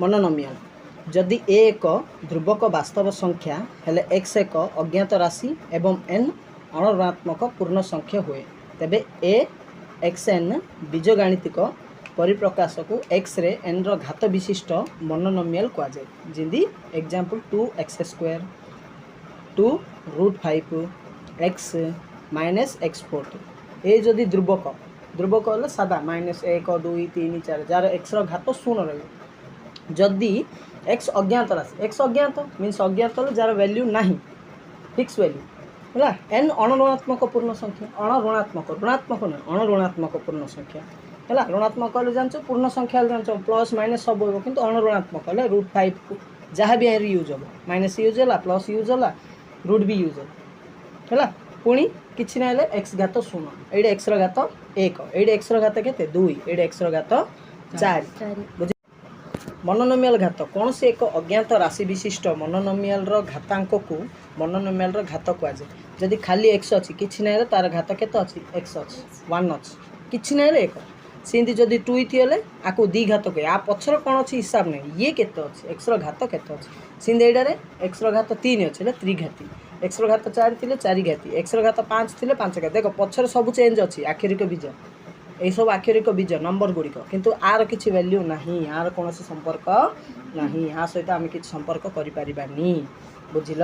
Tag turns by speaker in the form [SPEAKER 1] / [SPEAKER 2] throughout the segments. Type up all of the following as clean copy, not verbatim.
[SPEAKER 1] monomial जदि ए एक ध्रुवक वास्तव संख्या हेले एक्स एक अज्ञात राशि एवं एन अणुणात्मक पूर्ण संख्या हुए तेबे ए एक्स एन बीजगाणितिक परिप्रकाश को एक्स रे एन रो घात विशिष्ट मोनोनोमियल कह जाए जिंदी example 2x² 2√5 x minus x4 ये जदि ध्रुवक ध्रुवक हेल्ले सादा -1 2 3 4 जार एक्स घात 0 रही जदि एक्स अज्ञात राशि एक्स अज्ञात मीन्स अज्ञात जार वैल्यू नहीं फिक्स वैल्यू है एन अणुणात्मक पूर्ण संख्या अणुणात्मक ऋणात्मक नहीं अणुणात्मक पूर्ण संख्या है ऋणात्मक हेल्ले जान पूर्ण संख्या जान प्लस माइनस सब हो कि अणुणात्मक हेल्ले √5 जहाँ भी यूज हम माइनस यूज है प्लस यूज है रूट भी यूज है पुणी किसी ना एक्स घात 0 ये एक्स घात 1 ये एक्स घात के 2 ये एक्स घात 4 मोनोनोमियल घात कौन से एक अज्ञात राशि विशिष्ट मोनोनोमियल घातांक को मोनोनोमियल घात कहुए जदि खाली एक्स अच्छी किसी ना तार घात केते अच्छी एक्स अच्छी 1 अच्छी किसी ना एक सेमती जदि 2 हेल्ले आपको 2 घात कहे आ पछर कौन अच्छी हिसाब नहीं ये केते अच्छी एक्स घात केते अच्छी सेमती एटारे एक्स घात 3 अच्छे त्रिघाती एक्स घात 4 थे 4 घाती एक्स घात 5 थे 5 घाती देख पछर सब चेंज अच्छी आखिरिक बीज यही सब आखिरिक बीज नंबर गुड़िक किंतु आर किसी वैल्यू नहीं आर कौन संपर्क नहीं आ सहित आम कि संपर्क करें बुझिल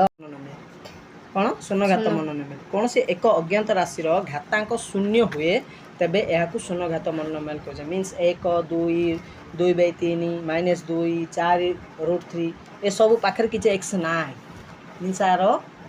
[SPEAKER 1] कौन शून्यघात मोनोनोमियल कौन से एक अज्ञात राशि घातांक शून्य हुए तेबे यह शून्यघात मोनोनोमियल कहे मीन्स 1 2 2/3 -2 4√3 ये सब पाखे किसी एक्स ना मीन्स आर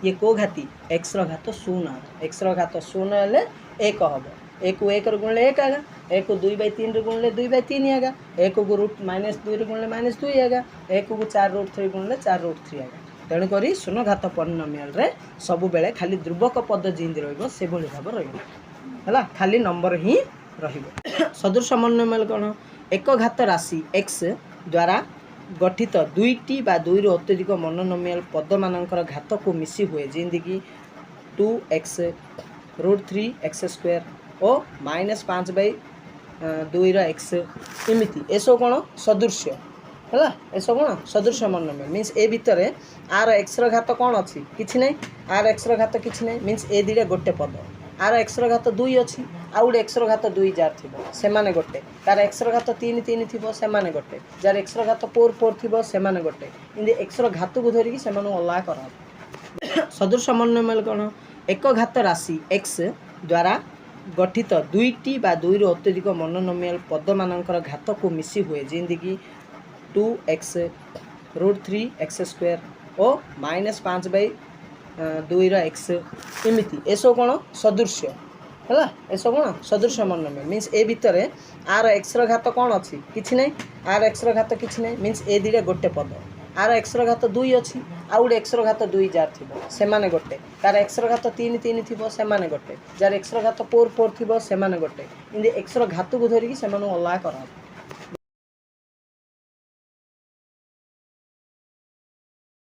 [SPEAKER 1] ये को घाती एक्स घात 0 एक्स घात 0 हेल्ले 1 हम 1 को 1 गुणले 1 आएगा 1 को 2/3 गुणले 2/3 आएगा 1 को -2 गुणले -2 आएगा 1 को 4√3 गुणले 4√3 आएगा तेणुक शून्यघात पॉलिनोमियल रे सब बेले खाली ध्रुवक पद जिंदी रही भाव रहा खाली नंबर ही सदृश मोनोनोमियल कौन एक घात राशि एक्स द्वारा गठित दुईटी बा दुई रु अत्यधिक मोनोनोमियल पद मानकर घात को मिसी हुए जिंदगी 2x √3x² और -5/2 x इमिति एसो कौन सदृश्य है एसो कौन सदृश मोनोनोमियल मीन्स ए भितर आर एक्स घात कौन अच्छी किसी ना आर एक्स घात किसी ना मीन्स ए दिटा गोटे पद आर एक्स घात 2 अच्छी आउ गोटे एक्स घात 2 जार थी से गोटे तार एक्स घात 3 3 थी से गोटे जार एक्स घात 4 4 थी से गोटे इमती एक्स घात को धरिकी से अलग कर सदृश मोनोनोमियल कौन एक घात राशि एक्स द्वारा गठित दुईटी बा दुई रु अत्यधिक मोनोनोमियल पद मानकर घात को मिसी हुए जिंदगी 2x √3x² और -5/2 x इमिति एसो कौन सदृश्य है एसो कौन सदृश मोनोनोमियल मीन्स ए भितर आर एक्स घात कौन अच्छी किसी ना आर एक्स घात किसी ना मीन्स ए दिटा गोटे पद आर एक्स घात 2 अच्छी आउ गोटे एक्स घात 2 जार थी से गोटे तार एक्स घात 3 3 थी से गोटे जार एक्स घात 4 4 थी से गोटे इमती एक्स घात को धरिकी से अलग कर